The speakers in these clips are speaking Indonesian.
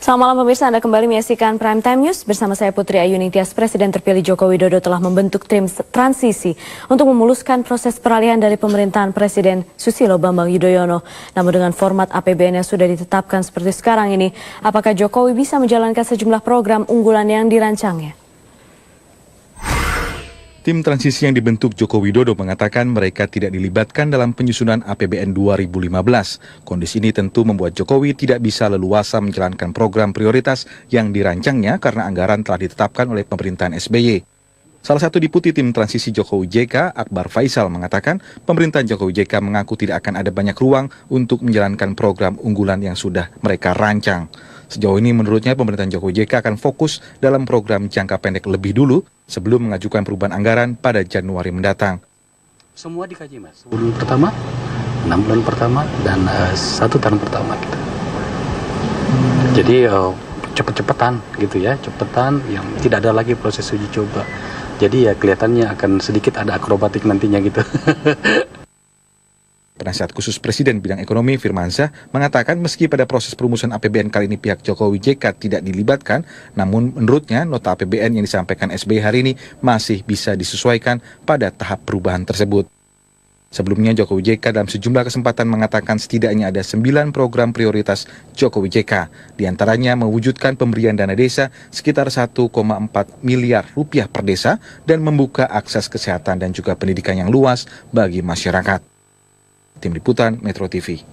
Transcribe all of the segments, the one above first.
Selamat malam pemirsa, Anda kembali menyaksikan Prime Time News bersama saya Putri Ayu Ningtyas. Presiden terpilih Joko Widodo telah membentuk tim transisi untuk memuluskan proses peralihan dari pemerintahan Presiden Susilo Bambang Yudhoyono. Namun dengan format APBN yang sudah ditetapkan seperti sekarang ini, apakah Jokowi bisa menjalankan sejumlah program unggulan yang dirancangnya? Tim transisi yang dibentuk Joko Widodo mengatakan mereka tidak dilibatkan dalam penyusunan APBN 2015. Kondisi ini tentu membuat Jokowi tidak bisa leluasa menjalankan program prioritas yang dirancangnya karena anggaran telah ditetapkan oleh pemerintahan SBY. Salah satu deputi tim transisi Jokowi JK, Akbar Faisal, mengatakan pemerintahan Jokowi JK mengaku tidak akan ada banyak ruang untuk menjalankan program unggulan yang sudah mereka rancang. Sejauh ini menurutnya pemerintahan Jokowi JK akan fokus dalam program jangka pendek lebih dulu sebelum mengajukan perubahan anggaran pada Januari mendatang. Semua dikaji mas, bulan pertama, 6 bulan pertama, dan 1 tahun pertama gitu. Jadi cepet-cepetan gitu ya, cepetan yang tidak ada lagi proses uji coba. Jadi ya kelihatannya akan sedikit ada akrobatik nantinya gitu. Penasihat khusus Presiden bidang ekonomi Firmansyah mengatakan meski pada proses perumusan APBN kali ini pihak Jokowi JK tidak dilibatkan, namun menurutnya nota APBN yang disampaikan SBY hari ini masih bisa disesuaikan pada tahap perubahan tersebut. Sebelumnya Jokowi JK dalam sejumlah kesempatan mengatakan setidaknya ada 9 program prioritas Jokowi JK, diantaranya mewujudkan pemberian dana desa sekitar 1,4 miliar rupiah per desa dan membuka akses kesehatan dan juga pendidikan yang luas bagi masyarakat. Tim Liputan Metro TV.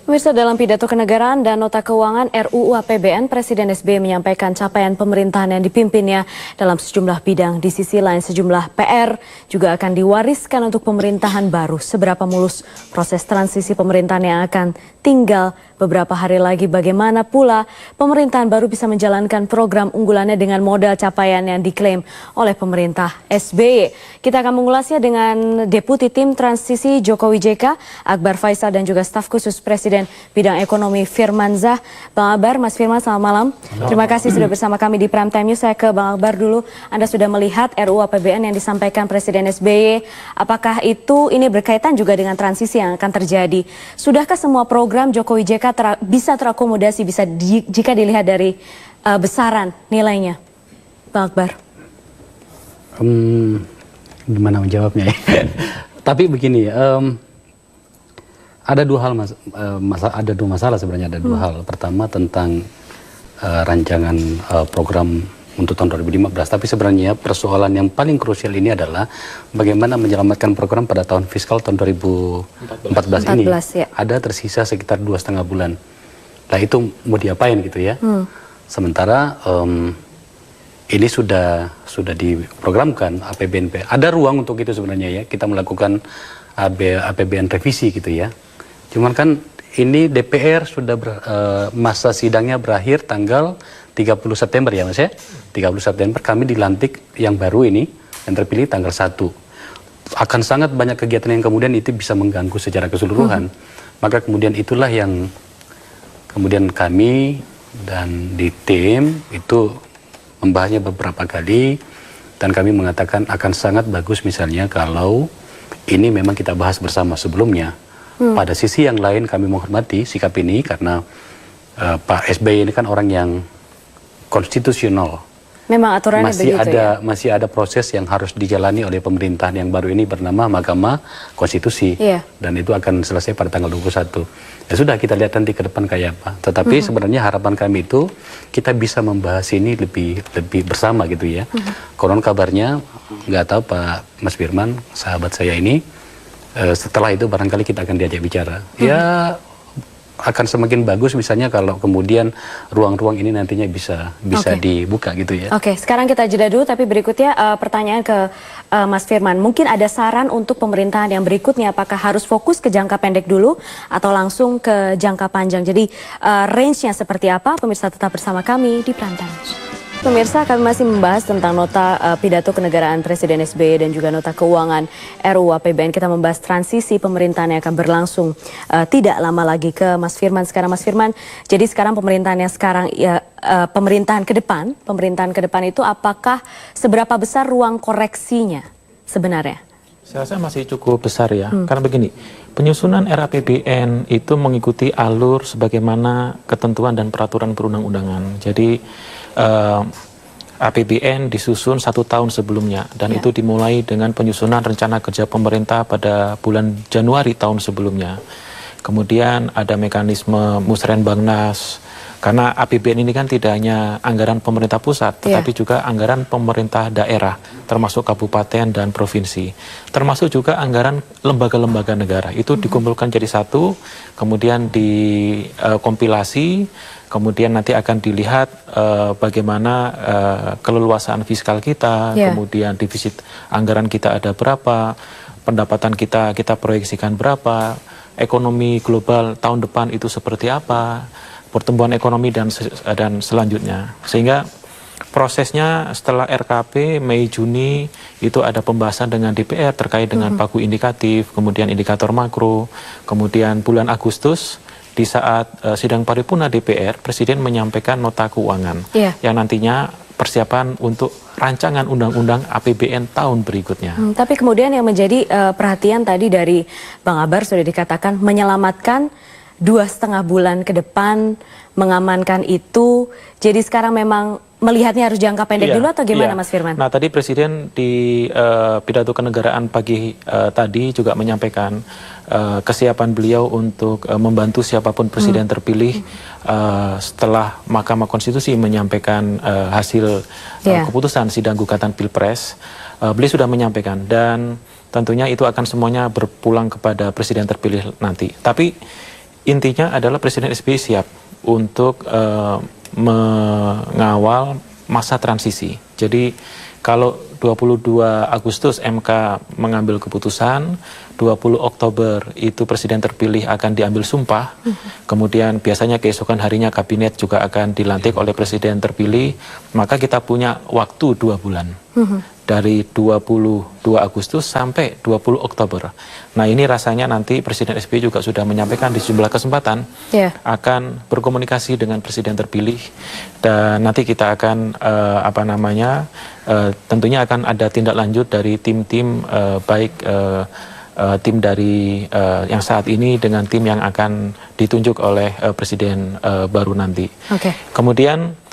Pemirsa, dalam pidato kenegaraan dan nota keuangan RUU APBN, Presiden SBY menyampaikan capaian pemerintahan yang dipimpinnya dalam sejumlah bidang. Di sisi lain, sejumlah PR juga akan diwariskan untuk pemerintahan baru. Seberapa mulus proses transisi pemerintahan yang akan tinggal beberapa hari lagi, bagaimana pula pemerintahan baru bisa menjalankan program unggulannya dengan modal capaian yang diklaim oleh pemerintah SBY. Kita akan mengulasnya dengan Deputi Tim Transisi Jokowi JK, Akbar Faisal, dan juga staf khusus Presiden bidang ekonomi Firmansyah. Bang Akbar, Mas Firman, selamat malam. Terima kasih sudah bersama kami di Prime Time News. Saya ke Bang Akbar dulu. Anda sudah melihat RUU APBN yang disampaikan Presiden SBY. Apakah ini berkaitan juga dengan transisi yang akan terjadi? Sudahkah semua program Jokowi JK bisa terakomodasi jika dilihat dari besaran nilainya, Bang Akbar? Gimana menjawabnya ya? Tapi begini, ada dua hal ada dua masalah sebenarnya, ada dua hal. Pertama tentang rancangan program untuk tahun 2015, tapi sebenarnya persoalan yang paling krusial ini adalah bagaimana menyelamatkan program pada tahun fiskal tahun 2014 ini. Ya. Ada tersisa sekitar 2,5 bulan. Nah itu mau diapain gitu ya. Sementara ini sudah diprogramkan APBN. Ada ruang untuk itu sebenarnya ya. Kita melakukan APBN revisi gitu ya. Cuman kan ini DPR sudah masa sidangnya berakhir tanggal 30 September ya Mas ya. 30 September kami dilantik yang baru ini, yang terpilih tanggal 1. Akan sangat banyak kegiatan yang kemudian itu bisa mengganggu secara keseluruhan. Maka kemudian itulah yang kemudian kami dan di tim itu membahasnya beberapa kali, dan kami mengatakan akan sangat bagus misalnya kalau ini memang kita bahas bersama sebelumnya. Pada sisi yang lain kami menghormati sikap ini karena Pak SBY ini kan orang yang konstitusional. Memang aturannya masih ada proses yang harus dijalani oleh pemerintahan yang baru ini bernama Mahkamah Konstitusi. Dan itu akan selesai pada tanggal 21. Ya sudah, kita lihat nanti ke depan kayak apa. Tetapi sebenarnya harapan kami itu kita bisa membahas ini lebih bersama gitu ya. Konon kabarnya, nggak tahu Pak Mas Firman, sahabat saya ini, setelah itu barangkali kita akan diajak bicara. Ya akan semakin bagus misalnya kalau kemudian ruang-ruang ini nantinya bisa dibuka gitu ya. Oke, sekarang kita jeda dulu, tapi berikutnya pertanyaan ke Mas Firman. Mungkin ada saran untuk pemerintahan yang berikutnya, apakah harus fokus ke jangka pendek dulu atau langsung ke jangka panjang? Jadi range-nya seperti apa? Pemirsa tetap bersama kami di Prime Time. Pemirsa, kami masih membahas tentang nota pidato kenegaraan Presiden SBY dan juga nota keuangan RUU APBN. Kita membahas transisi pemerintahan yang akan berlangsung tidak lama lagi. Ke Mas Firman sekarang. Mas Firman, jadi sekarang pemerintahan yang sekarang pemerintahan ke depan itu apakah seberapa besar ruang koreksinya sebenarnya? Saya rasa masih cukup besar ya, karena begini, penyusunan RAPBN itu mengikuti alur sebagaimana ketentuan dan peraturan perundang-undangan. Jadi APBN disusun 1 tahun sebelumnya, dan itu dimulai dengan penyusunan rencana kerja pemerintah pada bulan Januari tahun sebelumnya. Kemudian ada mekanisme Musrenbangnas, karena APBN ini kan tidak hanya anggaran pemerintah pusat, tetapi juga anggaran pemerintah daerah, termasuk kabupaten dan provinsi. Termasuk juga anggaran lembaga-lembaga negara. Itu dikumpulkan jadi satu, kemudian dikompilasi, kemudian nanti akan dilihat bagaimana keleluasaan fiskal kita, kemudian defisit anggaran kita ada berapa, pendapatan kita proyeksikan berapa, ekonomi global tahun depan itu seperti apa, pertumbuhan ekonomi dan selanjutnya. Sehingga prosesnya setelah RKP Mei Juni itu ada pembahasan dengan DPR terkait dengan pagu indikatif, kemudian indikator makro, kemudian bulan Agustus di saat sidang paripurna DPR, Presiden menyampaikan nota keuangan yang nantinya persiapan untuk rancangan undang-undang APBN tahun berikutnya. Tapi kemudian yang menjadi perhatian tadi dari Bang Akbar sudah dikatakan menyelamatkan 2,5 bulan ke depan, mengamankan itu. Jadi sekarang memang melihatnya harus jangka pendek dulu atau gimana Mas Firman? Nah tadi Presiden di pidato kenegaraan pagi tadi juga menyampaikan kesiapan beliau untuk membantu siapapun Presiden terpilih setelah Mahkamah Konstitusi menyampaikan hasil keputusan sidang gugatan Pilpres. Beliau sudah menyampaikan, dan tentunya itu akan semuanya berpulang kepada Presiden terpilih nanti. Tapi intinya adalah Presiden SBY siap untuk mengawal masa transisi. Jadi kalau 22 Agustus MK mengambil keputusan, 20 Oktober itu Presiden terpilih akan diambil sumpah, kemudian biasanya keesokan harinya kabinet juga akan dilantik oleh Presiden terpilih, maka kita punya waktu 2 bulan. Dari 22 Agustus sampai 20 Oktober. Nah ini rasanya nanti Presiden SBY juga sudah menyampaikan di sejumlah kesempatan akan berkomunikasi dengan Presiden terpilih, dan nanti kita akan tentunya akan ada tindak lanjut dari tim-tim baik tim dari yang saat ini dengan tim yang akan ditunjuk oleh Presiden baru nanti. Kemudian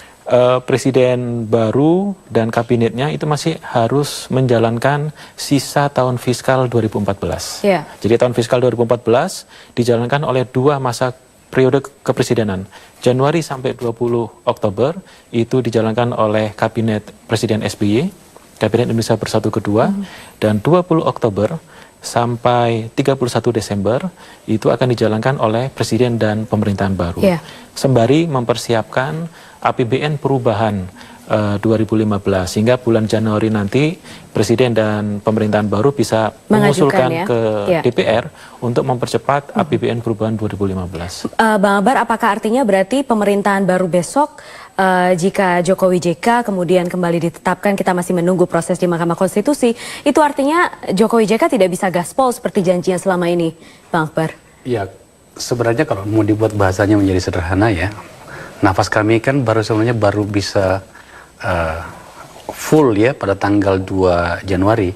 Presiden baru dan kabinetnya itu masih harus menjalankan sisa tahun fiskal 2014. Jadi tahun fiskal 2014 dijalankan oleh 2 masa periode kepresidenan. Januari sampai 20 Oktober itu dijalankan oleh Kabinet Presiden SBY, Kabinet Indonesia Bersatu Kedua, dan 20 Oktober sampai 31 Desember itu akan dijalankan oleh Presiden dan pemerintahan baru. Sembari mempersiapkan APBN perubahan 2015, sehingga bulan Januari nanti Presiden dan pemerintahan baru bisa mengusulkan ke DPR untuk mempercepat APBN perubahan 2015. Bang Akbar, apakah artinya berarti pemerintahan baru besok jika Jokowi JK kemudian kembali ditetapkan, kita masih menunggu proses di Mahkamah Konstitusi, itu artinya Jokowi JK tidak bisa gaspol seperti janjinya selama ini, Bang Akbar? Ya, sebenarnya kalau mau dibuat bahasanya menjadi sederhana ya, nafas kami kan sebenarnya baru bisa full ya pada tanggal 2 Januari.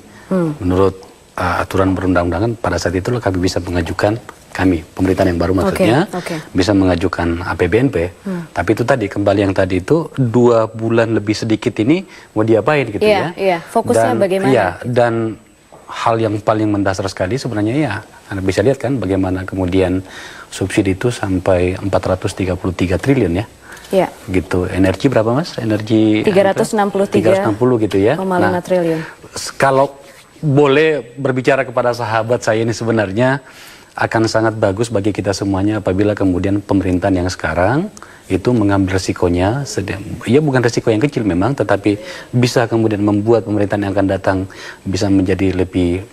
Menurut aturan perundang-undangan pada saat itulah kami bisa mengajukan, kami pemerintahan yang baru maksudnya bisa mengajukan APBNP. Tapi itu tadi kembali yang tadi itu 2 bulan lebih sedikit ini mau diapain gitu ya. Fokusnya dan, bagaimana? Dan hal yang paling mendasar sekali sebenarnya ya, Anda bisa lihat kan bagaimana kemudian subsidi itu sampai 433 triliun ya. Gitu. Energi berapa Mas? Energi 360 gitu ya. 5 triliun. Kalau boleh berbicara kepada sahabat saya ini, sebenarnya akan sangat bagus bagi kita semuanya apabila kemudian pemerintahan yang sekarang itu mengambil resikonya, ya bukan resiko yang kecil memang, tetapi bisa kemudian membuat pemerintahan yang akan datang bisa menjadi lebih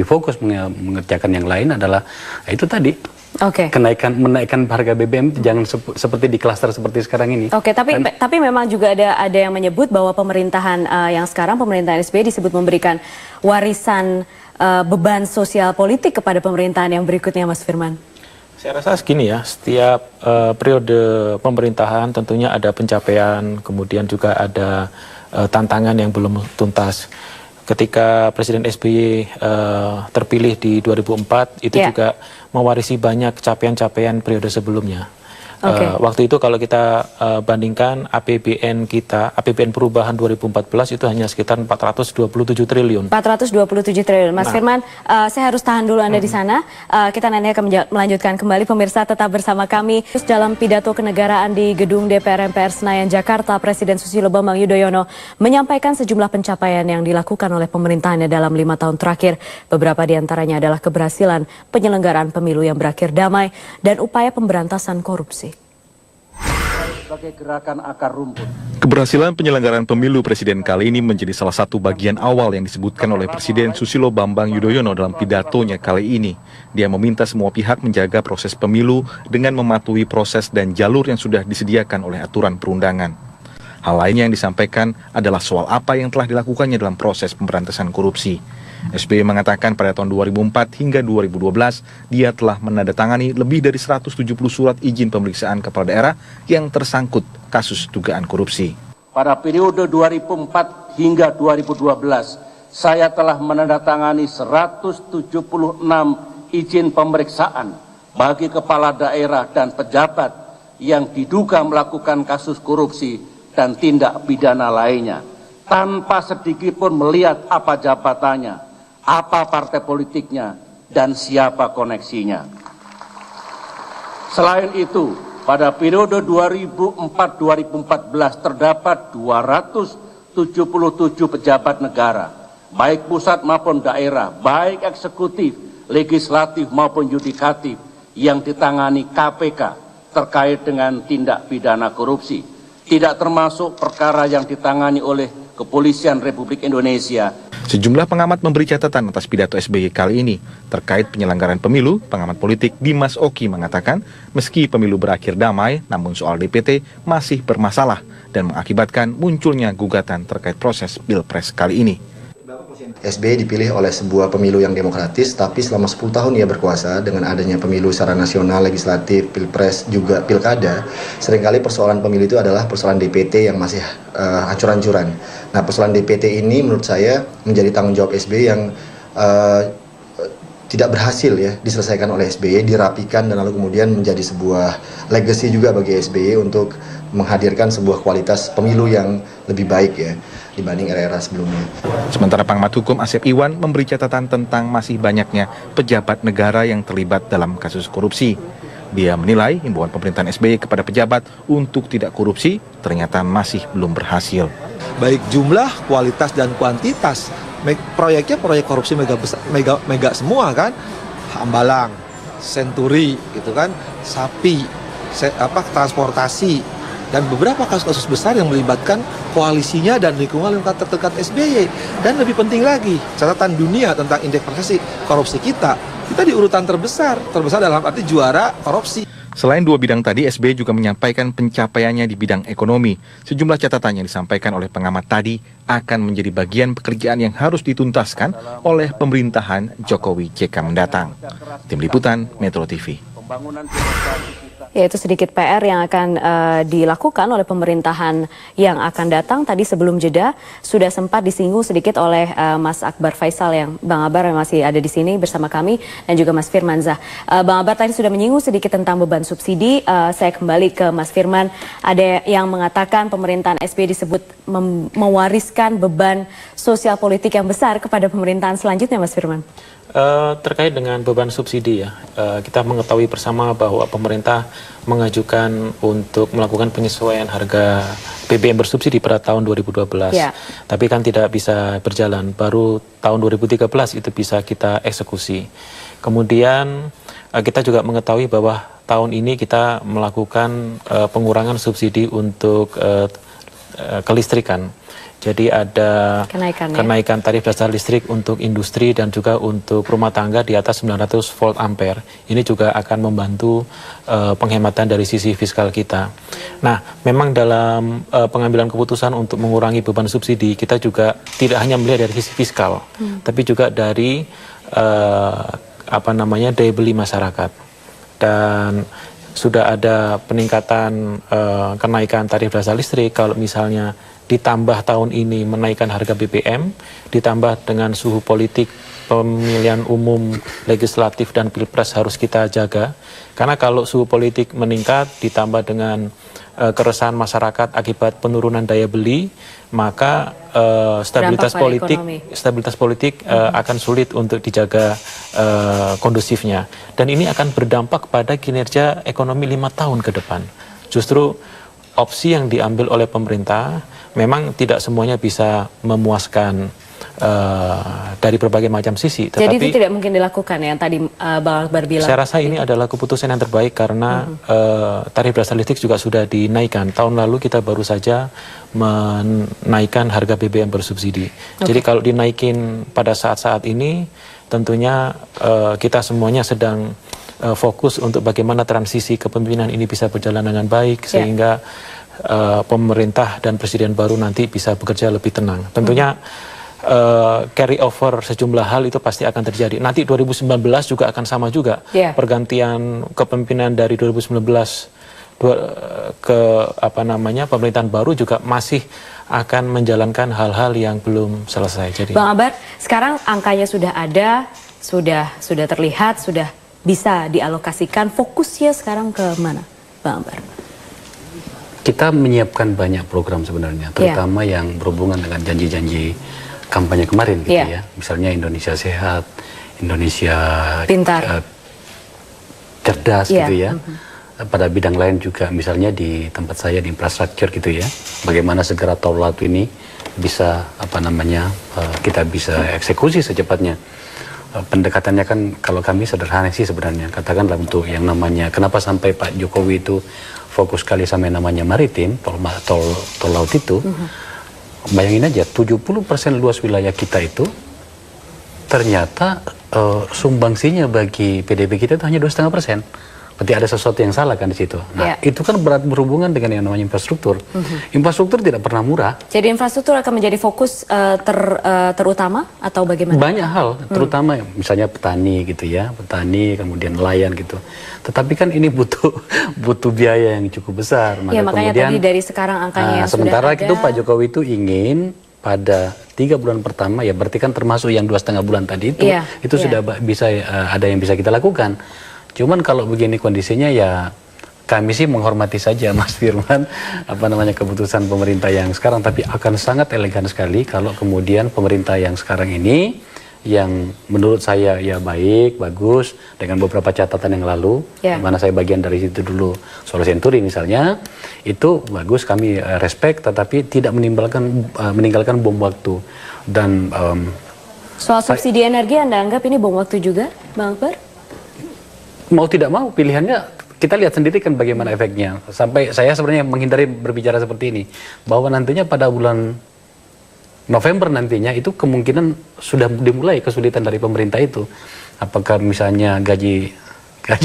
fokus mengerjakan yang lain adalah itu tadi. Menaikkan harga BBM jangan seperti di klaster seperti sekarang ini. Tapi memang juga ada yang menyebut bahwa pemerintahan yang sekarang, pemerintahan SBY disebut memberikan warisan beban sosial politik kepada pemerintahan yang berikutnya, Mas Firman. Saya rasa segini ya, setiap periode pemerintahan tentunya ada pencapaian, kemudian juga ada tantangan yang belum tuntas. ketika Presiden SBY terpilih di 2004 itu juga mewarisi banyak capaian-capaian periode sebelumnya. Waktu itu kalau kita bandingkan APBN kita, APBN perubahan 2014 itu hanya sekitar 427 triliun. 427 triliun. Mas Firman, saya harus tahan dulu Anda di sana. Kita nanti akan melanjutkan kembali. Pemirsa tetap bersama kami. Dalam pidato kenegaraan di Gedung DPR MPR Senayan, Jakarta, Presiden Susilo Bambang Yudhoyono menyampaikan sejumlah pencapaian yang dilakukan oleh pemerintahannya dalam 5 tahun terakhir. Beberapa di antaranya adalah keberhasilan penyelenggaraan pemilu yang berakhir damai dan upaya pemberantasan korupsi. Sebagai gerakan akar rumput. Keberhasilan penyelenggaraan pemilu presiden kali ini menjadi salah satu bagian awal yang disebutkan oleh Presiden Susilo Bambang Yudhoyono dalam pidatonya kali ini. Dia meminta semua pihak menjaga proses pemilu dengan mematuhi proses dan jalur yang sudah disediakan oleh aturan perundangan. Hal lainnya yang disampaikan adalah soal apa yang telah dilakukannya dalam proses pemberantasan korupsi. SBY mengatakan pada tahun 2004 hingga 2012 dia telah menandatangani lebih dari 170 surat izin pemeriksaan kepala daerah yang tersangkut kasus dugaan korupsi. Pada periode 2004 hingga 2012, saya telah menandatangani 176 izin pemeriksaan bagi kepala daerah dan pejabat yang diduga melakukan kasus korupsi dan tindak pidana lainnya, tanpa sedikit pun melihat apa jabatannya, apa partai politiknya, dan siapa koneksinya. Selain itu, pada periode 2004-2014 terdapat 277 pejabat negara, baik pusat maupun daerah, baik eksekutif, legislatif maupun yudikatif, yang ditangani KPK terkait dengan tindak pidana korupsi. Tidak termasuk perkara yang ditangani oleh Kepolisian Republik Indonesia. Sejumlah pengamat memberi catatan atas pidato SBY kali ini. Terkait penyelenggaraan pemilu, pengamat politik Dimas Oki mengatakan, meski pemilu berakhir damai, namun soal DPT masih bermasalah dan mengakibatkan munculnya gugatan terkait proses Pilpres kali ini. SBY dipilih oleh sebuah pemilu yang demokratis, tapi selama 10 tahun ia berkuasa dengan adanya pemilu secara nasional, legislatif, pilpres, juga pilkada. Seringkali persoalan pemilu itu adalah persoalan DPT yang masih hancur-hancuran. Nah, persoalan DPT ini menurut saya menjadi tanggung jawab SBY yang tidak berhasil ya diselesaikan oleh SBY, dirapikan dan lalu kemudian menjadi sebuah legacy juga bagi SBY untuk menghadirkan sebuah kualitas pemilu yang lebih baik ya dibanding era-era sebelumnya. Sementara pengamat hukum Asep Iwan memberi catatan tentang masih banyaknya pejabat negara yang terlibat dalam kasus korupsi. Dia menilai himbauan pemerintahan SBY kepada pejabat untuk tidak korupsi ternyata masih belum berhasil. Baik jumlah, kualitas dan kuantitas. Proyeknya proyek korupsi mega semua kan, Hambalang, Senturi gitu kan, Sapi, transportasi, dan beberapa kasus-kasus besar yang melibatkan koalisinya dan lingkungan terdekat SBY. Dan lebih penting lagi, catatan dunia tentang indeks persepsi korupsi kita di urutan terbesar dalam arti juara korupsi. Selain dua bidang tadi, SBY juga menyampaikan pencapaiannya di bidang ekonomi. Sejumlah catatan yang disampaikan oleh pengamat tadi akan menjadi bagian pekerjaan yang harus dituntaskan oleh pemerintahan Jokowi JK mendatang. Tim Liputan, Metro TV. Yaitu sedikit PR yang akan dilakukan oleh pemerintahan yang akan datang. Tadi sebelum jeda sudah sempat disinggung sedikit oleh Mas Akbar Faisal, yang Bang Akbar yang masih ada di sini bersama kami, dan juga Mas Firman Zah. Bang Akbar tadi sudah menyinggung sedikit tentang beban subsidi. Saya kembali ke Mas Firman. Ada yang mengatakan pemerintahan SBY disebut mewariskan beban sosial politik yang besar kepada pemerintahan selanjutnya, Mas Firman. Terkait dengan beban subsidi ya, kita mengetahui bersama bahwa pemerintah mengajukan untuk melakukan penyesuaian harga BBM bersubsidi pada tahun 2012. Ya. Tapi kan tidak bisa berjalan, baru tahun 2013 itu bisa kita eksekusi. Kemudian kita juga mengetahui bahwa tahun ini kita melakukan pengurangan subsidi untuk kelistrikan. Jadi ada kenaikan tarif dasar listrik untuk industri dan juga untuk rumah tangga di atas 900 volt ampere. Ini juga akan membantu penghematan dari sisi fiskal kita. Nah, memang dalam pengambilan keputusan untuk mengurangi beban subsidi, kita juga tidak hanya melihat dari sisi fiskal, tapi juga dari daya beli masyarakat. Dan sudah ada peningkatan kenaikan tarif dasar listrik. Kalau misalnya ditambah tahun ini menaikkan harga BBM, ditambah dengan suhu politik pemilihan umum, legislatif dan pilpres harus kita jaga. Karena kalau suhu politik meningkat ditambah dengan keresahan masyarakat akibat penurunan daya beli, maka stabilitas politik akan sulit untuk dijaga kondusifnya. Dan ini akan berdampak pada kinerja ekonomi 5 tahun ke depan. Justru opsi yang diambil oleh pemerintah memang tidak semuanya bisa memuaskan dari berbagai macam sisi. Jadi itu tidak mungkin dilakukan ya, yang tadi Bang Akbar bilang. Saya rasa ini adalah keputusan yang terbaik karena tarif dasar listrik juga sudah dinaikkan. Tahun lalu kita baru saja menaikkan harga BBM bersubsidi. Jadi kalau dinaikin pada saat-saat ini, tentunya kita semuanya sedang fokus untuk bagaimana transisi kepemimpinan ini bisa berjalan dengan baik, sehingga pemerintah dan presiden baru nanti bisa bekerja lebih tenang. Tentunya carry over sejumlah hal itu pasti akan terjadi. Nanti 2019 juga akan sama juga. Pergantian kepemimpinan dari 2019 ke pemerintahan baru juga masih akan menjalankan hal-hal yang belum selesai. Jadi, Bang Akbar, sekarang angkanya sudah ada, sudah terlihat, sudah bisa dialokasikan. Fokusnya sekarang ke mana, Bang Akbar? Kita menyiapkan banyak program sebenarnya, terutama yang berhubungan dengan janji-janji kampanye kemarin gitu ya. Misalnya Indonesia Sehat, Indonesia Pintar, cerdas gitu ya. Pada bidang lain juga, misalnya di tempat saya di infrastruktur gitu ya. Bagaimana segera tol laut ini bisa kita bisa eksekusi secepatnya. Pendekatannya kan kalau kami sederhana sih sebenarnya. Katakanlah untuk yang namanya kenapa sampai Pak Jokowi itu fokus sekali sama yang namanya maritim, tol laut itu. Bayangin aja, 70% luas wilayah kita itu ternyata sumbangsinya bagi PDB kita itu hanya 2,5%. Berarti ada sesuatu yang salah kan di situ. Nah, itu kan berhubungan dengan yang namanya infrastruktur. Infrastruktur tidak pernah murah. Jadi infrastruktur akan menjadi fokus terutama atau bagaimana? Banyak hal, terutama misalnya petani gitu ya, petani kemudian nelayan gitu. Tetapi kan ini butuh biaya yang cukup besar. Makanya kemudian tadi dari sekarang angkanya yang sementara sudah ada. Itu Pak Jokowi itu ingin pada 3 bulan pertama, ya berarti kan termasuk yang 2,5 bulan tadi itu sudah bisa ada yang bisa kita lakukan. Cuman kalau begini kondisinya ya kami sih menghormati saja Mas Firman keputusan pemerintah yang sekarang, tapi akan sangat elegan sekali kalau kemudian pemerintah yang sekarang ini yang menurut saya ya baik, bagus dengan beberapa catatan yang lalu, mana saya bagian dari situ dulu soal Senturi misalnya, itu bagus, kami respect, tetapi tidak meninggalkan bom waktu. Dan soal subsidi energi Anda anggap ini bom waktu juga, Bang Akbar? Mau tidak mau pilihannya kita lihat sendiri kan bagaimana efeknya. Sampai saya sebenarnya menghindari berbicara seperti ini, bahwa nantinya pada bulan November nantinya itu kemungkinan sudah dimulai kesulitan dari pemerintah itu. Apakah misalnya gaji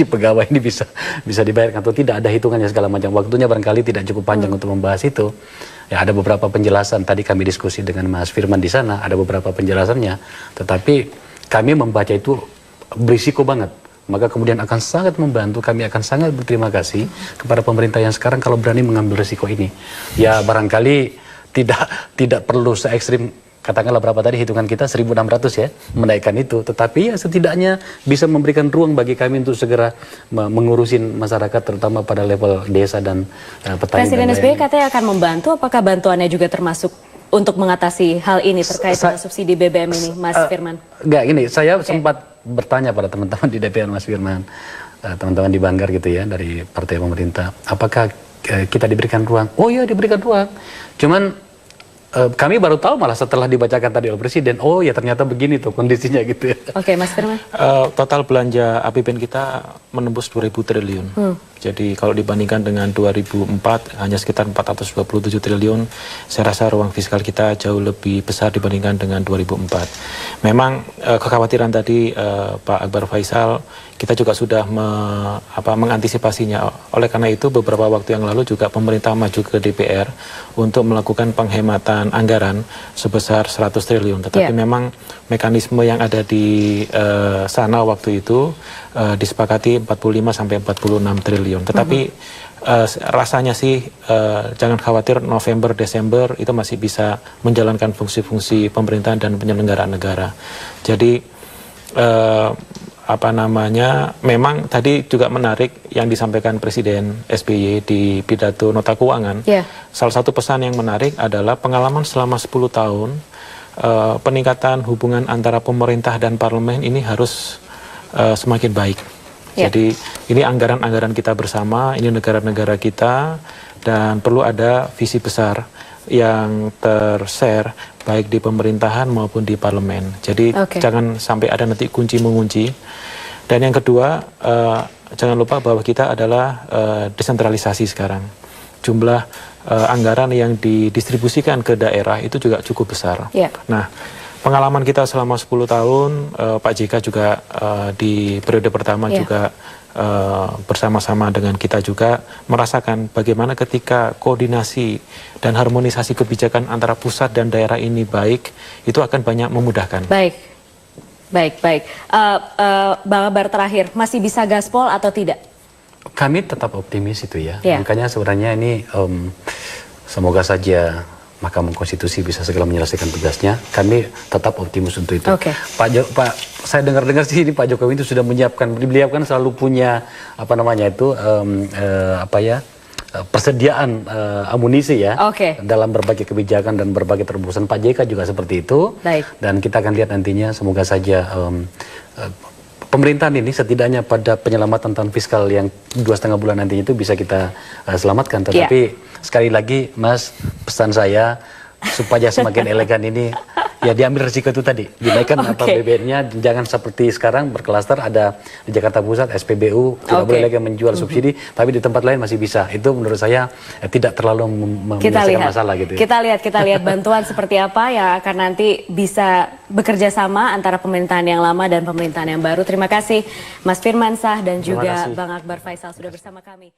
pegawai ini bisa dibayar atau tidak, ada hitungannya segala macam. Waktunya barangkali tidak cukup panjang untuk membahas itu. Ya, ada beberapa penjelasan, tadi kami diskusi dengan Mas Firman di sana, ada beberapa penjelasannya. Tetapi kami membaca itu berisiko banget. Maka kemudian akan sangat membantu, kami akan sangat berterima kasih kepada pemerintah yang sekarang kalau berani mengambil risiko ini. Ya barangkali tidak perlu se ekstrim, katakanlah berapa tadi hitungan kita 1.600 ya, menaikkan itu. Tetapi ya setidaknya bisa memberikan ruang bagi kami untuk segera mengurusin masyarakat, terutama pada level desa dan petani. Presiden SBY katanya akan membantu, apakah bantuannya juga termasuk untuk mengatasi hal ini terkait dengan subsidi BBM ini, Mas Firman? Enggak, gini, saya sempat bertanya pada teman-teman di DPR, Mas Firman, teman-teman di Banggar gitu ya, dari partai pemerintah, apakah kita diberikan ruang? Oh iya, diberikan ruang. Cuman kami baru tahu malah setelah dibacakan tadi oleh Presiden, oh ya ternyata begini tuh kondisinya gitu ya. Oke, Mas Firman. Total belanja APBN kita menembus 2.000 triliun. Jadi kalau dibandingkan dengan 2004 hanya sekitar 427 triliun, saya rasa ruang fiskal kita jauh lebih besar dibandingkan dengan 2004. Memang kekhawatiran tadi Pak Akbar Faisal, kita juga sudah mengantisipasinya. Oleh karena itu beberapa waktu yang lalu juga pemerintah maju ke DPR untuk melakukan penghematan anggaran sebesar 100 triliun. Tetapi memang mekanisme yang ada di sana waktu itu disepakati 45 sampai 46 triliun. Tetapi rasanya sih jangan khawatir, November, Desember itu masih bisa menjalankan fungsi-fungsi pemerintahan dan penyelenggaraan negara. Jadi memang tadi juga menarik yang disampaikan Presiden SBY di pidato nota keuangan. Salah satu pesan yang menarik adalah pengalaman selama 10 tahun peningkatan hubungan antara pemerintah dan parlemen ini harus semakin baik. Jadi ini anggaran-anggaran kita bersama, ini negara-negara kita, dan perlu ada visi besar yang ter-share baik di pemerintahan maupun di parlemen. Jadi jangan sampai ada nanti kunci-mengunci. Dan yang kedua, jangan lupa bahwa kita adalah desentralisasi sekarang. Jumlah anggaran yang didistribusikan ke daerah itu juga cukup besar. Nah, pengalaman kita selama 10 tahun, Pak JK juga di periode pertama juga bersama-sama dengan kita juga merasakan bagaimana ketika koordinasi dan harmonisasi kebijakan antara pusat dan daerah ini baik, itu akan banyak memudahkan. Baik. Bang Akbar terakhir, masih bisa gaspol atau tidak? Kami tetap optimis itu ya. Makanya sebenarnya ini semoga saja Mahkamah Konstitusi bisa segera menyelesaikan tugasnya. Kami tetap optimis untuk itu. Pak, saya dengar-dengar sih ini Pak Jokowi itu sudah menyiapkan, beliau kan selalu punya persediaan amunisi ya dalam berbagai kebijakan dan berbagai terobosan. Pak JK juga seperti itu. Dan kita akan lihat nantinya, semoga saja pemerintahan ini setidaknya pada penyelamatan tahun fiskal yang 2,5 bulan nantinya itu bisa kita selamatkan. Tetapi sekali lagi, Mas, pesan saya supaya semakin elegan ini ya diambil resiko itu tadi, dinaikkan APBN-nya, jangan seperti sekarang berklaster, ada di Jakarta Pusat SPBU tidak boleh lagi menjual subsidi, tapi di tempat lain masih bisa. Itu menurut saya tidak terlalu menyelesaikan masalah gitu. Kita lihat bantuan seperti apa yang akan nanti bisa bekerja sama antara pemerintahan yang lama dan pemerintahan yang baru. Terima kasih Mas Firmansyah dan juga Bang Akbar Faisal sudah bersama kami.